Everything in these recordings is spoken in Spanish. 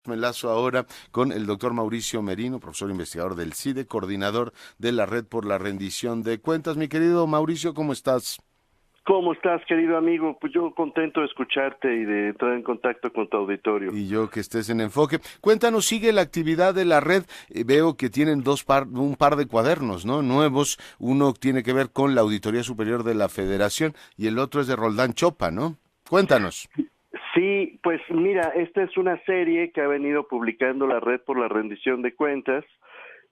Me enlazo ahora con el doctor Mauricio Merino, profesor investigador del CIDE, coordinador de la Red por la Rendición de Cuentas. Mi querido Mauricio, ¿cómo estás? ¿Cómo estás, querido amigo? Pues yo contento de escucharte y de entrar en contacto con tu auditorio. Y yo que estés en enfoque. Cuéntanos, sigue la actividad de la red. Veo que tienen un par de cuadernos, ¿no? Nuevos. Uno tiene que ver con la Auditoría Superior de la Federación y el otro es de Roldán Chopa, ¿no? Cuéntanos. Sí, pues mira, esta es una serie que ha venido publicando la Red por la Rendición de Cuentas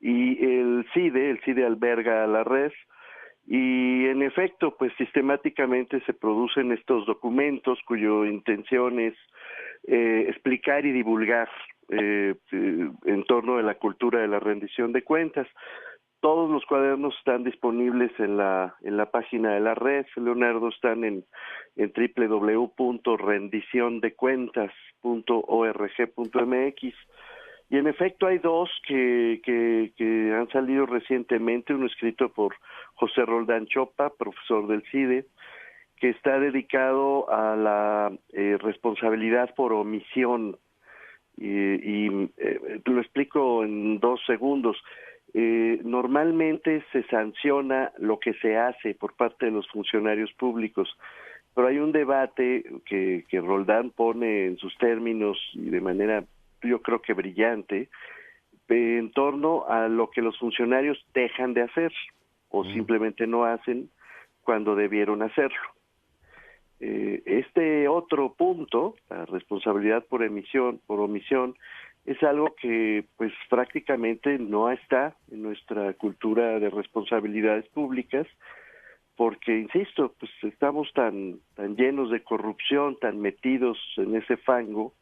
y el CIDE alberga a la red y en efecto, pues sistemáticamente se producen estos documentos cuya intención es explicar y divulgar en torno a la cultura de la rendición de cuentas. Todos los cuadernos están disponibles en la página de la red, Leonardo, están en www.rendiciondecuentas.org.mx. Y en efecto hay dos que han salido recientemente, uno escrito por José Roldán Chopa, profesor del CIDE, que está dedicado a la responsabilidad por omisión. Lo explico en 2 segundos. Normalmente se sanciona lo que se hace por parte de los funcionarios públicos, pero hay un debate que Roldán pone en sus términos y de manera, yo creo que brillante, en torno a lo que los funcionarios dejan de hacer o simplemente no hacen cuando debieron hacerlo. Este otro punto, la responsabilidad por omisión, es algo que pues prácticamente no está en nuestra cultura de responsabilidades públicas, porque insisto, pues estamos tan llenos de corrupción, tan metidos en ese fango,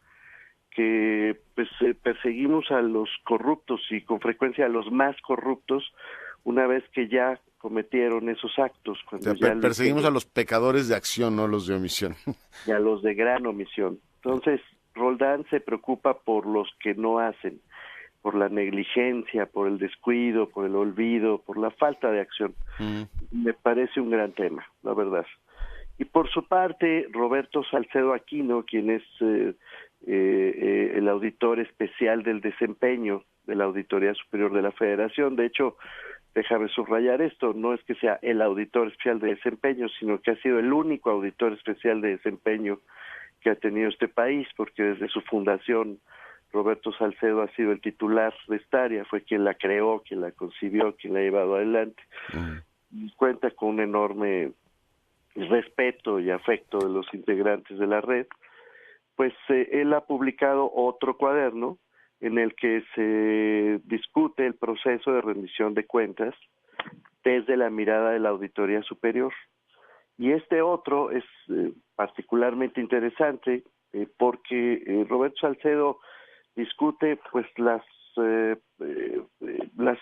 que pues perseguimos a los corruptos y con frecuencia a los más corruptos una vez que ya cometieron esos actos, O cuando sea, ya lo perseguimos a hicieron, los pecadores de acción, no los de omisión. y a los de gran omisión. Entonces, Roldán se preocupa por los que no hacen, por la negligencia, por el descuido, por el olvido, por la falta de acción. Me parece un gran tema, la verdad. Y por su parte, Roberto Salcedo Aquino, quien es el auditor especial del desempeño de la Auditoría Superior de la Federación, de hecho, déjame subrayar esto, no es que sea el auditor especial de desempeño, sino que ha sido el único auditor especial de desempeño que ha tenido este país, porque desde su fundación Roberto Salcedo ha sido el titular de esta área, fue quien la creó, quien la concibió, quien la ha llevado adelante. Y cuenta con un enorme respeto y afecto de los integrantes de la red. Pues él ha publicado otro cuaderno en el que se discute el proceso de rendición de cuentas desde la mirada de la Auditoría Superior. Y este otro es particularmente interesante porque Roberto Salcedo discute pues las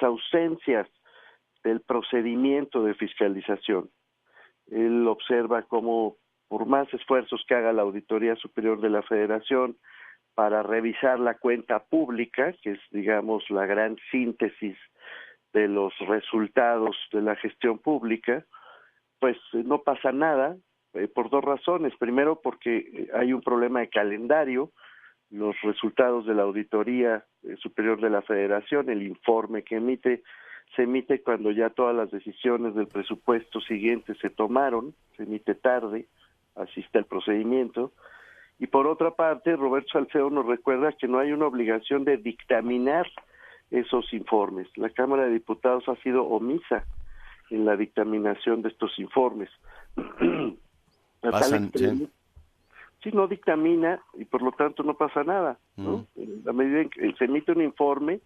ausencias del procedimiento de fiscalización. Él observa cómo por más esfuerzos que haga la Auditoría Superior de la Federación para revisar la cuenta pública, que es, digamos, la gran síntesis de los resultados de la gestión pública, pues no pasa nada, por dos razones. Primero, porque hay un problema de calendario. Los resultados de la Auditoría Superior de la Federación, el informe que se emite cuando ya todas las decisiones del presupuesto siguiente se tomaron, se emite tarde, así está el procedimiento. Y por otra parte, Roberto Salcedo nos recuerda que no hay una obligación de dictaminar esos informes. La Cámara de Diputados ha sido omisa en la dictaminación de estos informes. A tal Pasan, sí. extremo, si no dictamina y por lo tanto no pasa nada, ¿no? En la medida en que se emite un informe,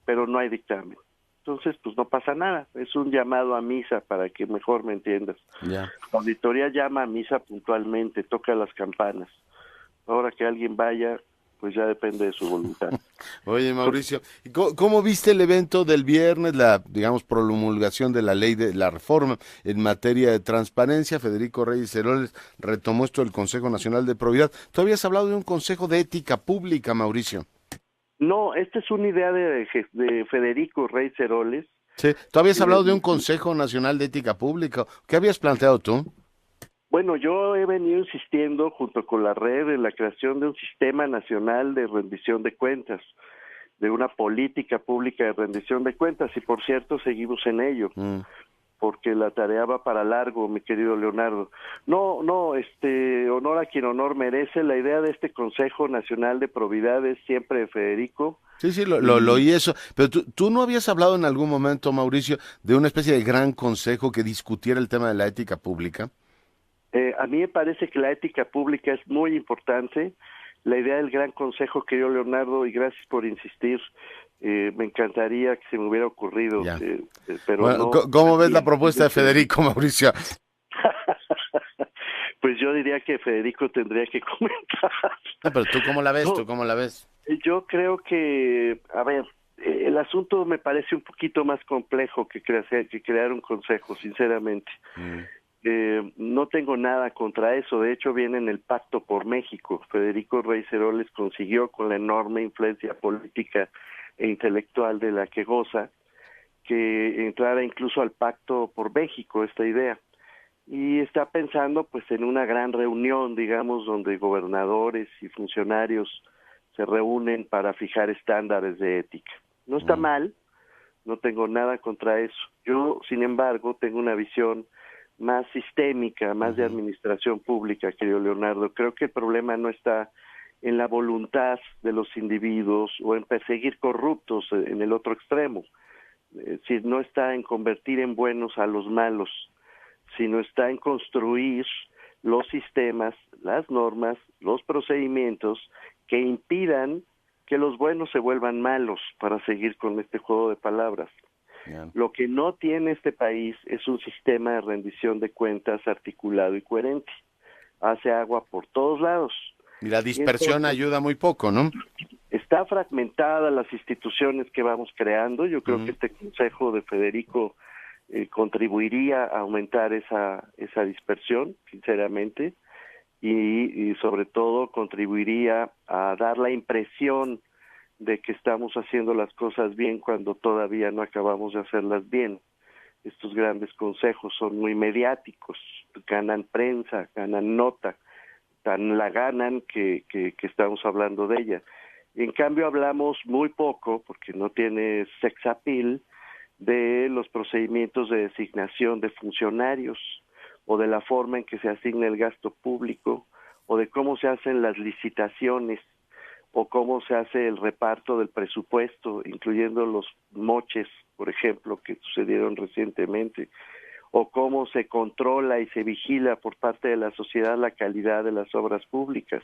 pero no hay dictamen. Entonces, pues no pasa nada. Es un llamado a misa para que mejor me entiendas. Ya. La auditoría llama a misa puntualmente, toca las campanas. Ahora que alguien vaya, pues ya depende de su voluntad. Oye, Mauricio, ¿cómo viste el evento del viernes, la, digamos, promulgación de la ley de la reforma en materia de transparencia? Federico Reyes Heroles retomó esto del Consejo Nacional de Probidad. Tú habías hablado de un Consejo de Ética Pública, Mauricio. No, esta es una idea de Federico Reyes Heroles. Sí, tú habías hablado de un Consejo Nacional de Ética Pública. ¿Qué habías planteado tú? Bueno, yo he venido insistiendo junto con la red en la creación de un sistema nacional de rendición de cuentas, de una política pública de rendición de cuentas, y por cierto seguimos en ello, porque la tarea va para largo, mi querido Leonardo. No, honor a quien honor merece. La idea de este Consejo Nacional de Probidad es siempre de Federico. Sí, sí, lo oí eso. Pero tú no habías hablado en algún momento, Mauricio, de una especie de gran consejo que discutiera el tema de la ética pública. A mí me parece que la ética pública es muy importante. La idea del gran consejo que dio Leonardo, y gracias por insistir, me encantaría que se me hubiera ocurrido, Ya. pero Bueno, no. ¿cómo ves la propuesta de Federico, Mauricio? Pues yo diría que Federico tendría que comentar. No, pero ¿tú cómo la ves? ¿Tú No, cómo la ves? yo creo que, a ver, el asunto me parece un poquito más complejo que crear un consejo, sinceramente. No tengo nada contra eso, de hecho viene en el Pacto por México. Federico Reyes Heroles consiguió, con la enorme influencia política e intelectual de la que goza, que entrara incluso al Pacto por México esta idea. Y está pensando pues en una gran reunión, digamos, donde gobernadores y funcionarios se reúnen para fijar estándares de ética. No está mal, no tengo nada contra eso. Yo, sin embargo, tengo una visión más sistémica, más de administración pública, querido Leonardo. Creo que el problema no está en la voluntad de los individuos o en perseguir corruptos en el otro extremo. Si no está en convertir en buenos a los malos, sino está en construir los sistemas, las normas, los procedimientos que impidan que los buenos se vuelvan malos, para seguir con este juego de palabras. Yeah. Lo que no tiene este país es un sistema de rendición de cuentas articulado y coherente. Hace agua por todos lados. Y la Y dispersión entonces ayuda muy poco, ¿no? está fragmentada las instituciones que vamos creando. Yo creo que este consejo de Federico contribuiría a aumentar esa dispersión, sinceramente, y sobre todo contribuiría a dar la impresión de que estamos haciendo las cosas bien cuando todavía no acabamos de hacerlas bien. Estos grandes consejos son muy mediáticos, ganan prensa, ganan nota, tan la ganan que estamos hablando de ella. En cambio hablamos muy poco, porque no tiene sex appeal, de los procedimientos de designación de funcionarios, o de la forma en que se asigna el gasto público, o de cómo se hacen las licitaciones, o cómo se hace el reparto del presupuesto, incluyendo los moches, por ejemplo, que sucedieron recientemente, o cómo se controla y se vigila por parte de la sociedad la calidad de las obras públicas.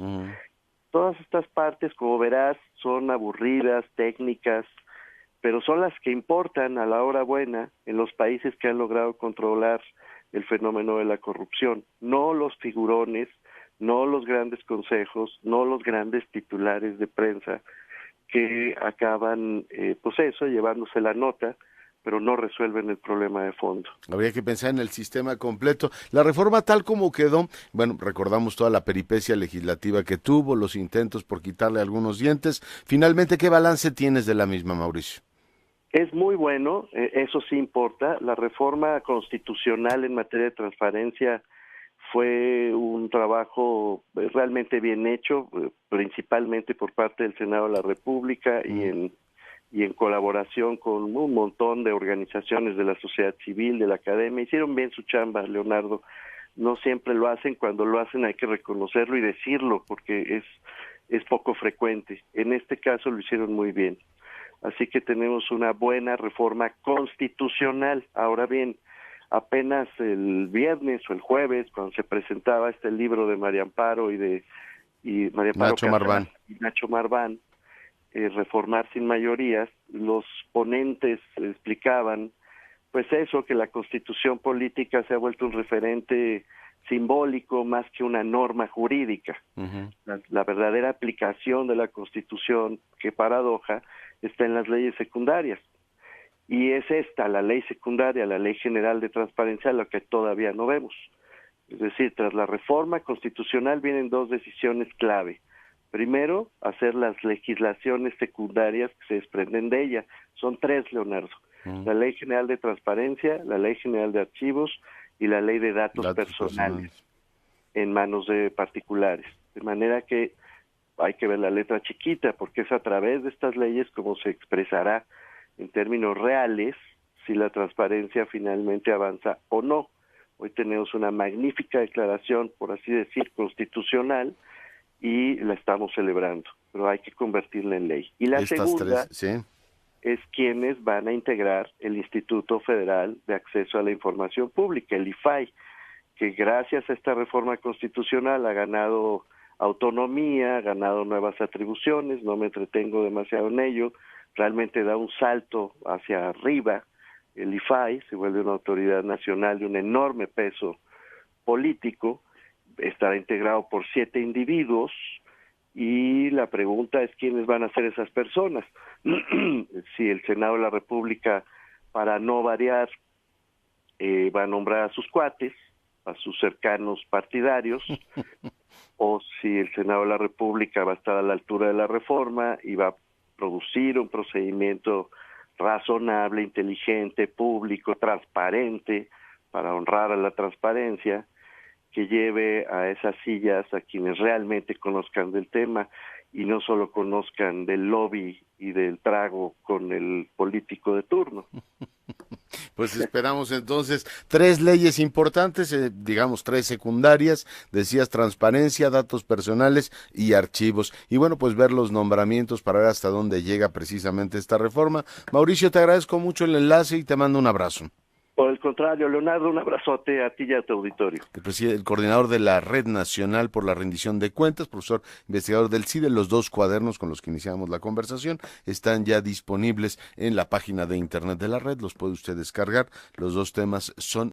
Todas estas partes, como verás, son aburridas, técnicas, pero son las que importan a la hora buena en los países que han logrado controlar el fenómeno de la corrupción, no los figurones, no los grandes consejos, no los grandes titulares de prensa que acaban, pues eso, llevándose la nota, pero no resuelven el problema de fondo. Habría que pensar en el sistema completo. La reforma tal como quedó, bueno, recordamos toda la peripecia legislativa que tuvo, los intentos por quitarle algunos dientes. Finalmente, ¿qué balance tienes de la misma, Mauricio? Es muy bueno, eso sí importa. La reforma constitucional en materia de transparencia fue un trabajo realmente bien hecho, principalmente por parte del Senado de la República y en colaboración con un montón de organizaciones de la sociedad civil, de la academia. Hicieron bien su chamba, Leonardo. No siempre lo hacen, cuando lo hacen hay que reconocerlo y decirlo, porque es poco frecuente. En este caso lo hicieron muy bien. Así que tenemos una buena reforma constitucional. Ahora bien, apenas el viernes o el jueves, cuando se presentaba este libro de María Amparo y María Amparo Nacho Marván. y Nacho Marván, Reformar sin mayorías, los ponentes explicaban, pues eso, que la Constitución política se ha vuelto un referente simbólico más que una norma jurídica. La verdadera aplicación de la Constitución, qué paradoja, está en las leyes secundarias. Y es esta, la ley secundaria, la Ley General de Transparencia, lo que todavía no vemos. Es decir, tras la reforma constitucional vienen dos decisiones clave. Primero, hacer las legislaciones secundarias que se desprenden de ella. Son tres, Leonardo. La Ley General de Transparencia, la Ley General de Archivos y la Ley de Datos Personales. en manos de particulares. De manera que hay que ver la letra chiquita, porque es a través de estas leyes como se expresará en términos reales si la transparencia finalmente avanza o no. Hoy tenemos una magnífica declaración, por así decir, constitucional, y la estamos celebrando, pero hay que convertirla en ley. Y la segunda es quienes van a integrar el Instituto Federal de Acceso a la Información Pública, el IFAI, que gracias a esta reforma constitucional ha ganado autonomía, ha ganado nuevas atribuciones, no me entretengo demasiado en ello, realmente da un salto hacia arriba. El IFAI se vuelve una autoridad nacional de un enorme peso político, estará integrado por 7 individuos, y la pregunta es quiénes van a ser esas personas. Si el Senado de la República, para no variar, va a nombrar a sus cuates, a sus cercanos partidarios, o si el Senado de la República va a estar a la altura de la reforma y va a producir un procedimiento razonable, inteligente, público, transparente, para honrar a la transparencia, que lleve a esas sillas a quienes realmente conozcan del tema y no solo conozcan del lobby y del trago con el político de turno. Pues esperamos entonces 3 leyes importantes, digamos 3 secundarias, decías transparencia, datos personales y archivos. Y bueno, pues ver los nombramientos para ver hasta dónde llega precisamente esta reforma. Mauricio, te agradezco mucho el enlace y te mando un abrazo. Por el contrario, Leonardo, un abrazote a ti y a tu auditorio. El coordinador de la Red Nacional por la Rendición de Cuentas, profesor investigador del CIDE, los 2 cuadernos con los que iniciamos la conversación están ya disponibles en la página de internet de la red, los puede usted descargar, los 2 temas son